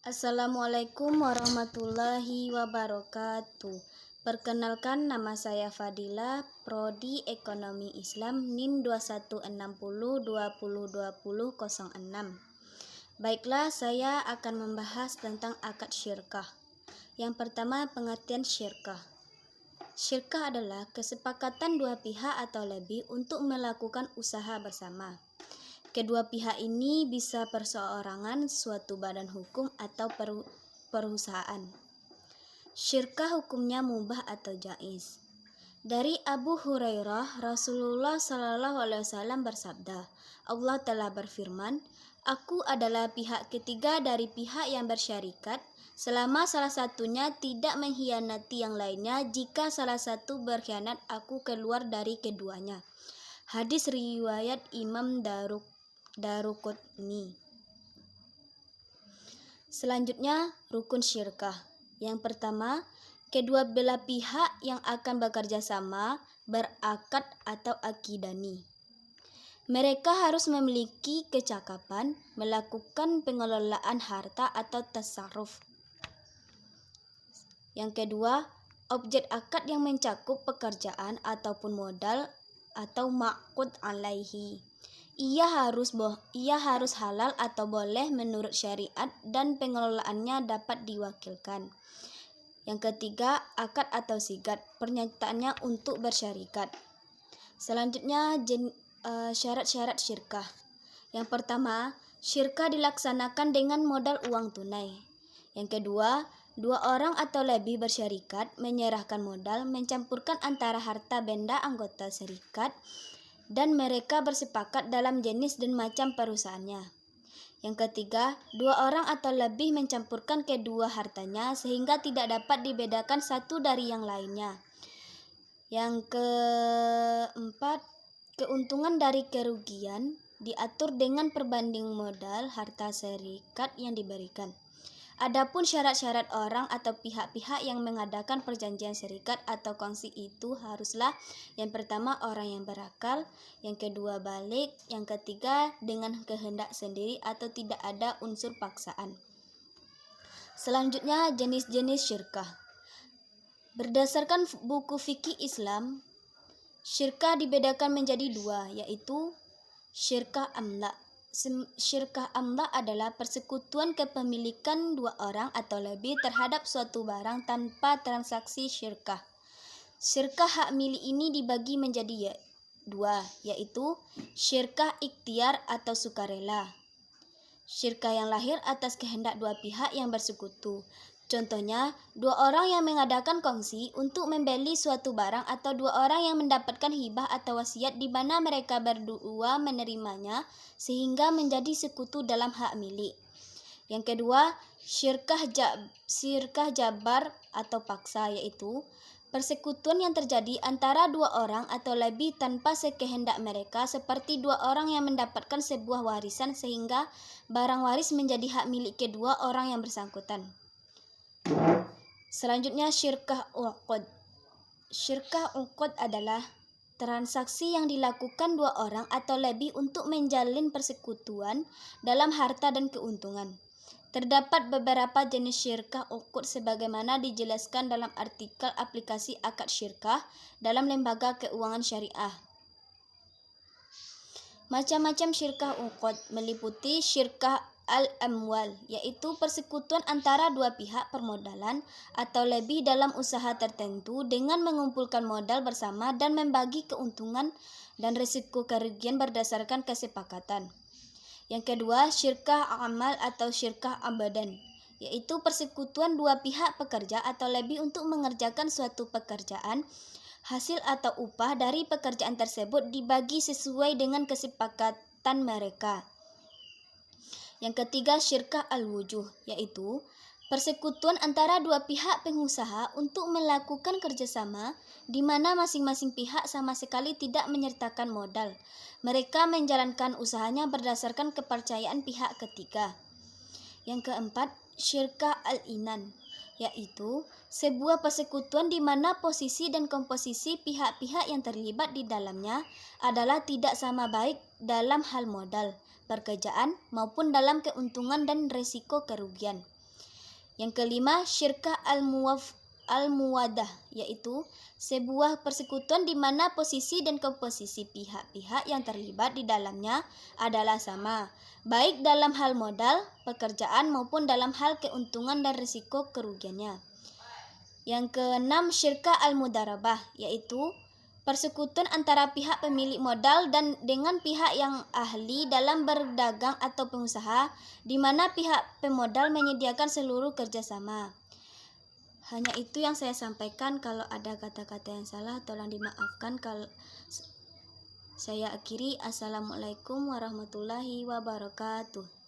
Assalamualaikum warahmatullahi wabarakatuh. Perkenalkan, nama saya Fadila, Prodi Ekonomi Islam, NIM 2160202006. Baiklah, saya akan membahas tentang akad syirkah. Yang pertama, pengertian syirkah. Syirkah adalah kesepakatan dua pihak atau lebih untuk melakukan usaha bersama. Kedua pihak ini bisa perseorangan, suatu badan hukum, atau perusahaan. Syirkah hukumnya mubah atau jaiz. Dari Abu Hurairah, Rasulullah SAW bersabda, Allah telah berfirman, "Aku adalah pihak ketiga dari pihak yang bersyarikat, selama salah satunya tidak mengkhianati yang lainnya. Jika salah satu berkhianat, aku keluar dari keduanya." Hadis riwayat Imam Daruqutni. Selanjutnya, rukun syirkah. Yang pertama, kedua belah pihak yang akan bekerja sama berakad atau akidani. Mereka harus memiliki kecakapan melakukan pengelolaan harta atau tasarruf. Yang kedua, objek akad yang mencakup pekerjaan ataupun modal atau ma'qud alaihi. Ia harus halal atau boleh menurut syariat dan pengelolaannya dapat diwakilkan. Yang ketiga, akad atau sigat, pernyataannya untuk bersyarikat. Selanjutnya, syarat-syarat syirkah. Yang pertama, syirkah dilaksanakan dengan modal uang tunai. Yang kedua, dua orang atau lebih bersyarikat menyerahkan modal, mencampurkan antara harta benda anggota syarikat, dan mereka bersepakat dalam jenis dan macam perusahaannya. Yang ketiga, dua orang atau lebih mencampurkan kedua hartanya sehingga tidak dapat dibedakan satu dari yang lainnya. Yang keempat, keuntungan dari kerugian diatur dengan perbanding modal harta syarikat yang diberikan. Adapun syarat-syarat orang atau pihak-pihak yang mengadakan perjanjian syarikat atau kongsi itu haruslah yang pertama orang yang berakal, yang kedua balik, yang ketiga dengan kehendak sendiri atau tidak ada unsur paksaan. Selanjutnya, jenis-jenis syirkah. Berdasarkan buku fikih Islam, syirkah dibedakan menjadi dua, yaitu syirkah amla. Syirkah amla adalah persekutuan kepemilikan dua orang atau lebih terhadap suatu barang tanpa transaksi syirkah. Syirkah hak milik ini dibagi menjadi dua, yaitu syirkah ikhtiar atau sukarela. Syirkah yang lahir atas kehendak dua pihak yang bersekutu. Contohnya, dua orang yang mengadakan kongsi untuk membeli suatu barang atau dua orang yang mendapatkan hibah atau wasiat di mana mereka berdua menerimanya sehingga menjadi sekutu dalam hak milik. Yang kedua, syirkah jabar atau paksa, yaitu persekutuan yang terjadi antara dua orang atau lebih tanpa sekehendak mereka, seperti dua orang yang mendapatkan sebuah warisan sehingga barang waris menjadi hak milik kedua orang yang bersangkutan. Selanjutnya, syirkah uqud. Syirkah uqud adalah transaksi yang dilakukan dua orang atau lebih untuk menjalin persekutuan dalam harta dan keuntungan. Terdapat beberapa jenis syirkah uqud sebagaimana dijelaskan dalam artikel aplikasi akad syirkah dalam lembaga keuangan syariah. Macam-macam syirkah uqud meliputi syirkah al-amwal, yaitu persekutuan antara dua pihak permodalan atau lebih dalam usaha tertentu dengan mengumpulkan modal bersama dan membagi keuntungan dan risiko kerugian berdasarkan kesepakatan. Yang kedua, syirkah amal atau syirkah abadan, yaitu persekutuan dua pihak pekerja atau lebih untuk mengerjakan suatu pekerjaan. Hasil atau upah dari pekerjaan tersebut dibagi sesuai dengan kesepakatan mereka. Yang ketiga, syirkah al-wujuh, yaitu persekutuan antara dua pihak pengusaha untuk melakukan kerjasama di mana masing-masing pihak sama sekali tidak menyertakan modal. Mereka menjalankan usahanya berdasarkan kepercayaan pihak ketiga. Yang keempat, syirkah al-inan, yaitu sebuah persekutuan di mana posisi dan komposisi pihak-pihak yang terlibat di dalamnya adalah tidak sama baik dalam hal modal, pekerjaan, maupun dalam keuntungan dan risiko kerugian. Yang kelima, syirkah al-muwadah, yaitu sebuah persekutuan di mana posisi dan komposisi pihak-pihak yang terlibat di dalamnya adalah sama, baik dalam hal modal, pekerjaan maupun dalam hal keuntungan dan risiko kerugiannya. Yang keenam, syirkah al-mudarabah, yaitu persekutuan antara pihak pemilik modal dan dengan pihak yang ahli dalam berdagang atau pengusaha, di mana pihak pemodal menyediakan seluruh kerjasama. Hanya itu yang saya sampaikan. Kalau ada kata-kata yang salah, tolong dimaafkan. Kalau saya akhiri, Assalamualaikum warahmatullahi wabarakatuh.